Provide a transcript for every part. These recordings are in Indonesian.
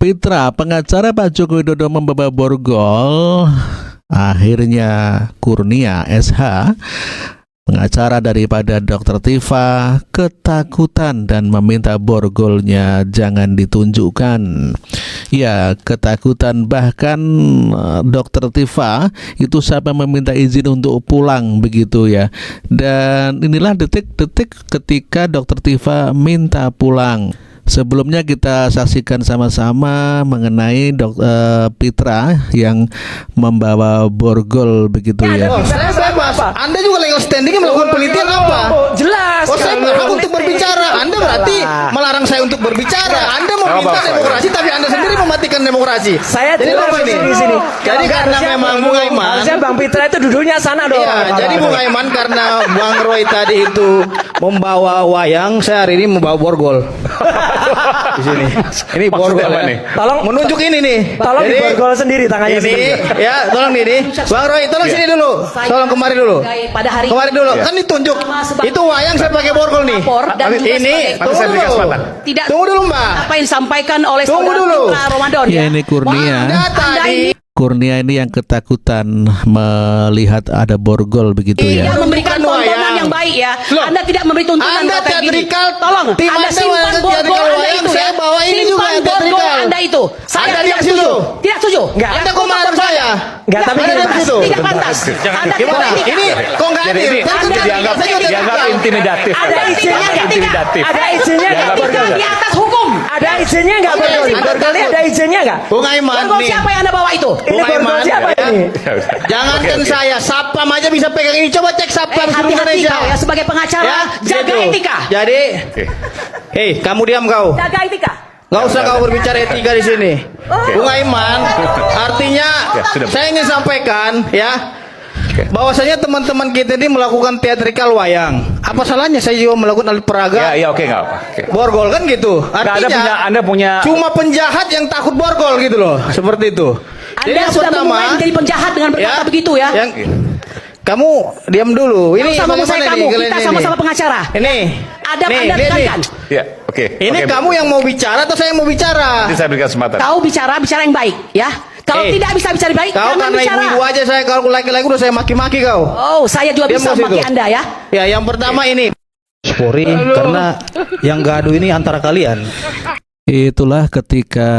Pitra, pengacara Pak Joko Widodo membawa borgol. Akhirnya Kurnia SH, pengacara daripada Dr. Tifa, ketakutan dan meminta borgolnya jangan ditunjukkan. Ya, ketakutan, bahkan Dr. Tifa itu sampai meminta izin untuk pulang begitu ya. Dan inilah detik-detik ketika Dr. Tifa minta pulang. Sebelumnya kita saksikan sama-sama mengenai Pitra yang membawa borgol begitu ya. Saya bebas. Anda juga legal standing melakukan penelitian apa? Jelas. Saya berhak untuk berbicara. Anda berarti melarang saya untuk berbicara. Anda meminta demokrasi, tapi Anda sendiri mematikan demokrasi. Saya jadi jelas apa ini? di sini. Jadi karena memang Bung Aiman, harusnya Bang Pitra itu duduknya sana dong. Iya, jadi Bung Aiman karena Bang Roy tadi itu membawa wayang, saya hari ini membawa borgol. Di sini. Ini borgol ya. nih? Tolong menunjuk ini nih. Tolong Jadi, diborgol sendiri tangannya ini sendiri. ya, tolong ini. Bang Roy, tolong sini dulu. Tolong kemari dulu. Pada hari Kemari dulu. Kan ditunjuk. Itu wayang saya pakai borgol nih. Ini tunggu dulu. Tidak Tunggu dulu, Mbak. apa yang disampaikan oleh Tunggu saudara dulu. Pitra Ramadan Ya, ini Kurnia. Anda tadi Kurnia ini yang ketakutan melihat ada borgol begitu tidak ya. memberikan Bukan tontonan wayang. yang baik ya. Loh, Anda tidak memberi tuntunan Anda kalau kayak gini. teatrikal. Tolong, Tim Anda Anda simpan wayang borgol teatrikal Anda wayang, itu saya ya. bawa ini juga Simpan borgol teatrikal. Anda itu. Saya Anda tidak tidak setuju. setuju? Tidak setuju. Enggak. Anda kok marah saya? Enggak, tapi Anda gini, di situ. Tidak pantas. Anda tidak Gimana? etika. Ini kok nggak Jadi adil? ini Kan Anda dianggap tidak etika. dianggap intimidatif. Ada izinnya nggak? Intimidatif. Ada izinnya nggak Dianggap borgol? Di atas hukum. Ada izinnya nggak Oke, borgol? Anda Borgolnya takut. ada izinnya nggak? Bung Aiman Borgol nih. siapa yang Anda bawa itu? Ini Bung borgol Aiman, siapa ya. ini? Jangankan Oke. saya, Sapam aja bisa pegang ini. Coba cek Sapam seluruh Hati-hati Indonesia. kau ya sebagai pengacara. Jaga gitu. etika. Jadi, hei, kamu diam kau. Jaga etika. Nggak usah kau berbicara etika di sini. Bung Aiman, artinya Ya, sudah. saya ingin sampaikan ya, bahwasanya teman-teman kita ini melakukan teatrikal wayang. Apa salahnya saya juga melakukan alat peraga? Ya, oke, nggak apa. Oke. Borgol kan gitu. Artinya Anda punya cuma penjahat yang takut borgol gitu loh, seperti itu. Jadi Anda yang sudah pertama, memulai menjadi penjahat dengan berkata begitu ya. Yang kamu diam dulu. Ini Sama bagaimana saya nih kamu, kalian kita ini? sama-sama pengacara. Ini. Adab nih, Anda nih, nih. tekankan. Ya, oke. Ini Oke. kamu yang mau bicara atau saya yang mau bicara? Nanti saya berikan kesempatan. Kau bicara yang baik ya. Kalau Eh, tidak bisa bicara baik, Kau jangan karena bicara. ibu-ibu aja saya kalau laki-laki udah saya maki-maki kau. Oh, saya juga Diam bisa di maki situ. Anda ya. Ya, yang pertama ini. Spori karena yang gaduh ini antara kalian. Itulah ketika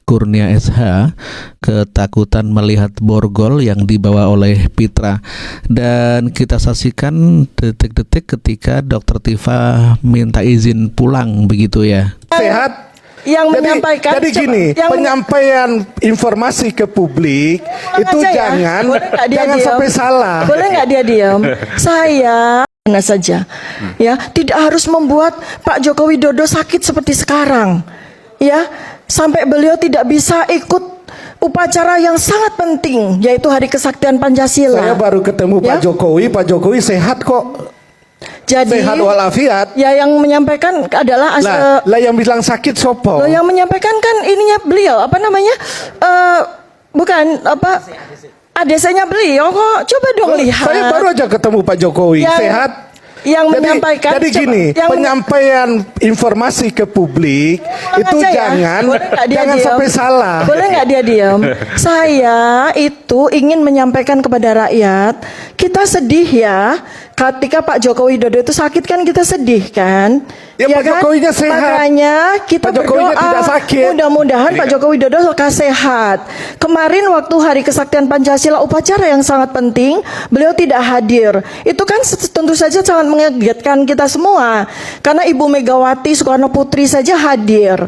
Kurnia SH ketakutan melihat borgol yang dibawa oleh Pitra. Dan kita saksikan detik-detik ketika Dr. Tifa minta izin pulang begitu ya. Sehat. Yang menyampaikan Jadi gini, penyampaian informasi ke publik itu aja ya. jangan Boleh nggak dia jangan diam? sampai salah. Boleh nggak dia diam? Saya mana saja, ya tidak harus membuat Pak Joko Widodo sakit seperti sekarang, ya sampai beliau tidak bisa ikut upacara yang sangat penting yaitu Hari Kesaktian Pancasila. Saya baru ketemu Ya. Pak Jokowi sehat kok. Jadi Sehat walafiat. ya yang menyampaikan adalah Lah yang bilang sakit sopo. loh, yang menyampaikan kan ininya beliau apa namanya bukan apa ADC-nya beliau kok, coba dong lihat. Saya baru aja ketemu Pak Jokowi sehat. Yang menyampaikan Jadi gini, yang penyampaian informasi ke publik itu aja ya. jangan Boleh nggak dia jangan diam? sampai salah. Boleh nggak dia diam? Saya itu ingin menyampaikan kepada rakyat, kita sedih ya. Ketika Pak Joko Widodo itu sakit kan kita sedih kan? Ya, Pak Jokowinya sehat. Makanya kita Pak Jokowinya berdoa tidak sakit. mudah-mudahan Pak Joko Widodo sehat. Kemarin waktu Hari Kesaktian Pancasila upacara yang sangat penting, beliau tidak hadir. Itu kan tentu saja sangat mengagetkan kita semua. Karena Ibu Megawati Soekarno Putri saja hadir.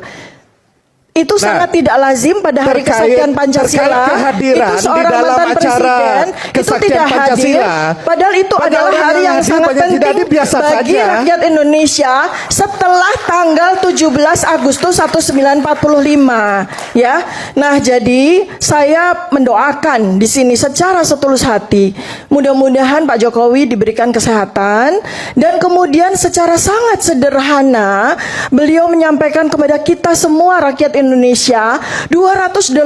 Itu sangat tidak lazim pada Hari Kesaktian Pancasila. terkait kehadiran itu seorang di dalam mantan acara presiden itu Kesaktian tidak hadir. Pancasila. Padahal itu Pada adalah orang hari yang yang hadir sangat banyak tidak penting hadir, biasa bagi saja. rakyat Indonesia setelah tanggal 17 Agustus 1945. Ya, nah jadi saya mendoakan di sini secara setulus hati, mudah-mudahan Pak Jokowi diberikan kesehatan dan kemudian secara sangat sederhana beliau menyampaikan kepada kita semua rakyat Indonesia, 280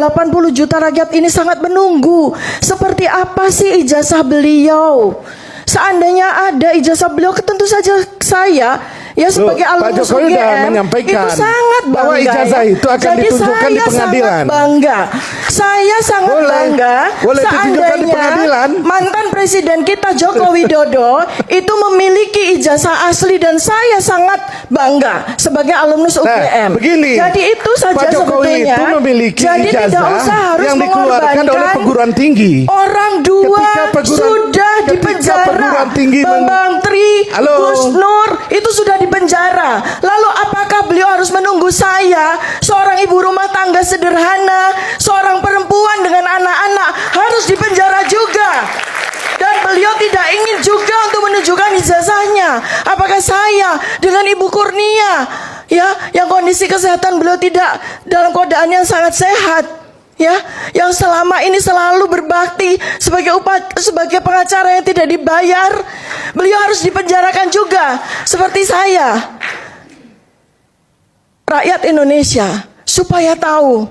juta rakyat ini sangat menunggu seperti apa sih ijazah beliau. Seandainya ada ijazah beliau, tentu saja saya ya sebagai Pak alumnus Jokowi UGM udah menyampaikan itu sangat bangga bahwa ijazah ya. itu akan Jadi ditunjukkan di saya pengadilan. sangat bangga. Saya sangat Boleh. bangga Boleh ditunjukkan di pengadilan. mantan presiden kita Joko Widodo itu memiliki ijazah asli dan saya sangat bangga sebagai alumnus UGM. begini, Jadi itu saja Pak Jokowi sebetulnya. itu memiliki Jadi tidak ijazah usah harus yang dikeluarkan oleh mengorbankan perguruan tinggi. Orang dua Ketika sudah ketika dipenjara. perguruan tinggi Bambang Tri, Halo. Gus Nur itu sudah dipenjara. Lalu apakah beliau harus menunggu saya, seorang ibu rumah tangga sederhana, seorang perempuan dengan anak-anak harus dipenjara juga? Dan beliau tidak ingin juga untuk menunjukkan ijazahnya. Apakah saya dengan Ibu Kurnia, ya, yang kondisi kesehatan beliau tidak dalam keadaan yang sangat sehat, ya, yang selama ini selalu berbakti sebagai pengacara yang tidak dibayar, beliau harus dipenjarakan juga seperti saya. Rakyat Indonesia supaya tahu,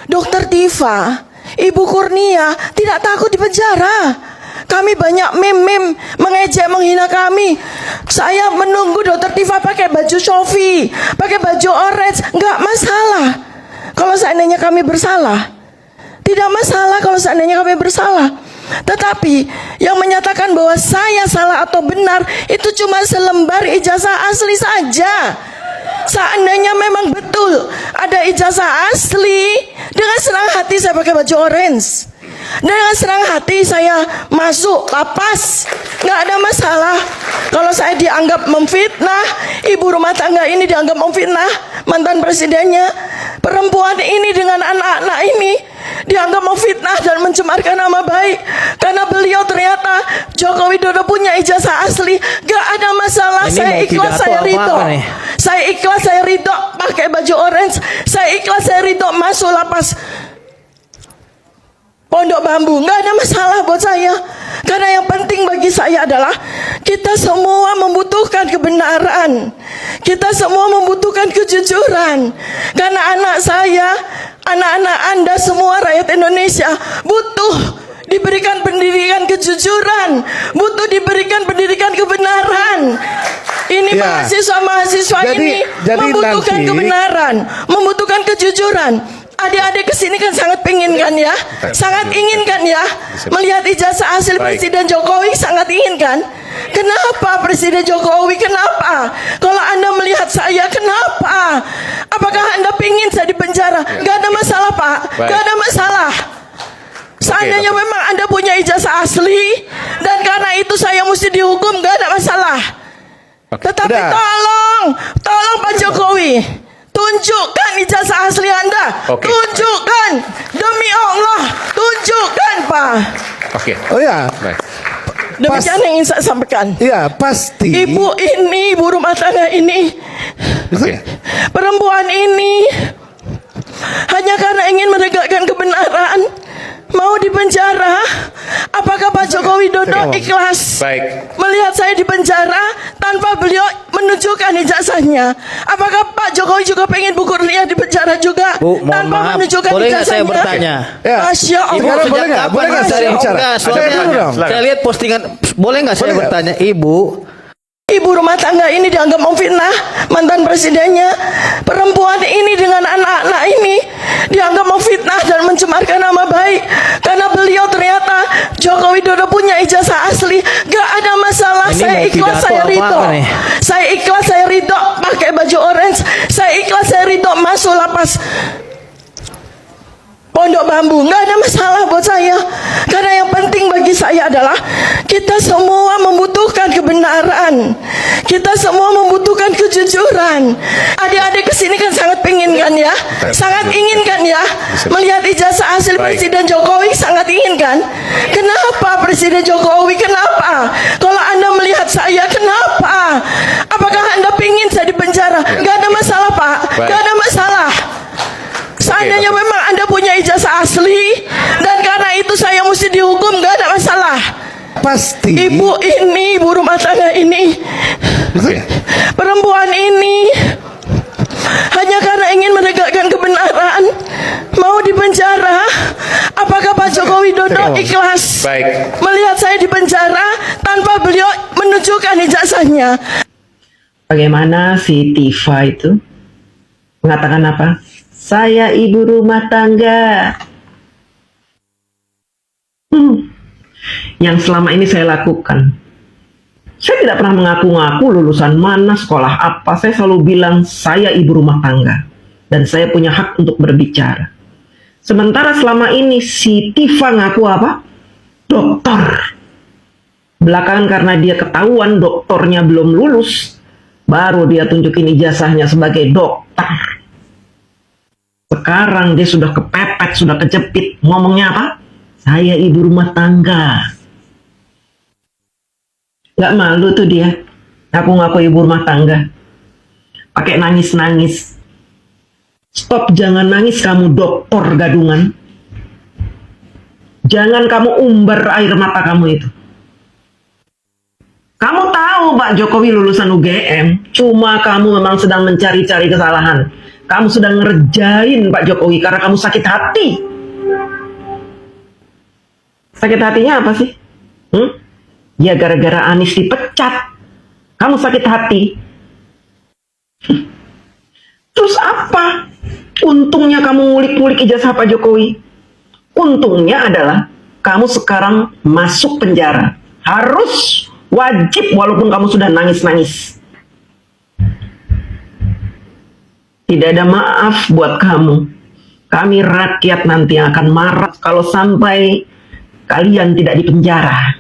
Dokter Tifa, Ibu Kurnia tidak takut dipenjara. Kami banyak meme mengejek, menghina kami. Saya menunggu Dokter Tifa pakai baju Shopee, pakai baju orange, nggak masalah. Kalau seandainya kami bersalah, tidak masalah kalau seandainya kami bersalah. Tetapi yang menyatakan bahwa saya salah atau benar itu cuma selembar ijazah asli saja. Seandainya memang betul ada ijazah asli, dengan senang hati saya pakai baju orange. Dengan senang hati saya masuk lapas, nggak ada masalah. Kalau saya dianggap memfitnah, ibu rumah tangga ini dianggap memfitnah mantan presidennya, perempuan ini dengan anak-anak ini dianggap memfitnah dan mencemarkan nama baik karena beliau ternyata Joko Widodo punya ijazah asli, gak ada masalah. Ini Saya mau ikhlas, pidato saya apa ridho. nih? Saya ikhlas, saya ridho pakai baju orange. Saya ikhlas, saya ridho masuk lapas Pondok Bambu, nggak ada masalah buat saya. Karena yang penting bagi saya adalah kita semua membutuhkan kebenaran. Kita semua membutuhkan kejujuran. Karena anak saya, anak-anak Anda semua rakyat Indonesia butuh diberikan pendidikan kejujuran, butuh diberikan pendidikan kebenaran. Ini Ya. mahasiswa-mahasiswa ini membutuhkan nanti- kebenaran, membutuhkan kejujuran. Adik-adik kesini kan sangat pengen kan ya, sangat ingin kan ya, melihat ijazah asli Baik. Presiden Jokowi, sangat ingin kan. Kenapa Presiden Jokowi? Kenapa? Kalau Anda melihat saya, kenapa? Apakah Anda pengen saya di penjara? Gak ada masalah Pak, Baik. gak ada masalah. Seandainya Oke. memang Anda punya ijazah asli dan karena itu saya mesti dihukum, gak ada masalah. Tetapi Udah. tolong Pak Jokowi, tunjukkan ijazah asli Anda. Oke. Tunjukkan, demi Allah, tunjukkan Pak. Oke. Oh ya, Baik. Demikian yang ingin saya sampaikan. iya pasti. Ibu ini, ibu rumah tangga ini, Oke. perempuan ini hanya karena ingin menegakkan kebenaran mau dipenjara. Apakah Pak Joko Widodo ikhlas Baik. melihat saya di penjara tanpa beliau menunjukkan ijazahnya? Apakah Pak Jokowi juga pengen Bu Kurnia di penjara juga Bu, mohon tanpa maaf, menunjukkan boleh nggak saya ijazahnya? bertanya? Ya. Masya Ibu Allah. Sekarang boleh nggak? Boleh nggak saya Masya bicara? Allah. Saya dulu dong. Saya lihat postingan, boleh nggak saya Boleh nggak? bertanya, Ibu? Ibu rumah tangga ini dianggap memfitnah mantan presidennya, perempuan ini dengan anak-anak ini dianggap memfitnah dan mencemarkan nama baik karena beliau ternyata Joko Widodo punya ijazah asli. Gak ada masalah. Ini Saya mau ikhlas, pidato saya apa ridho. nih? Saya ikhlas, saya ridho pakai baju orange. Saya ikhlas, saya ridho masuk lapas Pondok Bambu, nggak ada masalah buat saya. Karena yang penting bagi saya adalah kita semua membutuhkan kebenaran. Kita semua membutuhkan kejujuran. Adik-adik kesini kan sangat pengen kan ya, sangat ingin kan ya, melihat ijazah asli Baik. Presiden Jokowi, sangat ingin kan. Kenapa Presiden Jokowi? Kenapa? Kalau Anda melihat saya, kenapa? Apakah Anda pengen saya di penjara? Nggak ada masalah Pak, Baik. nggak ada masalah. Seandainya Oke. memang Anda punya ijazah asli dan karena itu saya mesti dihukum, gak ada masalah. Pasti. Ibu ini, ibu rumah tangga ini, Oke. perempuan ini hanya karena ingin menegakkan kebenaran mau dipenjara. Apakah Pak Joko Widodo ikhlas Baik. melihat saya di penjara tanpa beliau menunjukkan ijazahnya? bagaimana si Tifa itu mengatakan apa? Saya ibu rumah tangga. Yang selama ini saya lakukan. Saya tidak pernah mengaku-ngaku lulusan mana, sekolah apa. Saya selalu bilang saya ibu rumah tangga. Dan saya punya hak untuk berbicara. Sementara selama ini si Tifa ngaku apa? Dokter. Belakangan karena dia ketahuan doktornya belum lulus, baru dia tunjukin ijazahnya sebagai dokter. Sekarang dia sudah kepepet, sudah kejepit. Ngomongnya apa? Saya ibu rumah tangga. Gak malu tuh dia. Ngaku-ngaku ibu rumah tangga. Pakai nangis-nangis. Stop, jangan nangis kamu dokter gadungan. Jangan kamu umbar air mata kamu itu. Kamu tahu Pak Jokowi lulusan UGM, cuma kamu memang sedang mencari-cari kesalahan. Kamu sedang ngerjain Pak Jokowi karena kamu sakit hati. Sakit hatinya apa sih? Ya gara-gara Anies dipecat. Kamu sakit hati. Terus apa? Untungnya kamu ngulik-ngulik ijazah Pak Jokowi. Untungnya adalah kamu sekarang masuk penjara. Harus, wajib walaupun kamu sudah nangis-nangis. Tidak ada maaf buat kamu. Kami rakyat nanti akan marah kalau sampai kalian tidak dipenjara.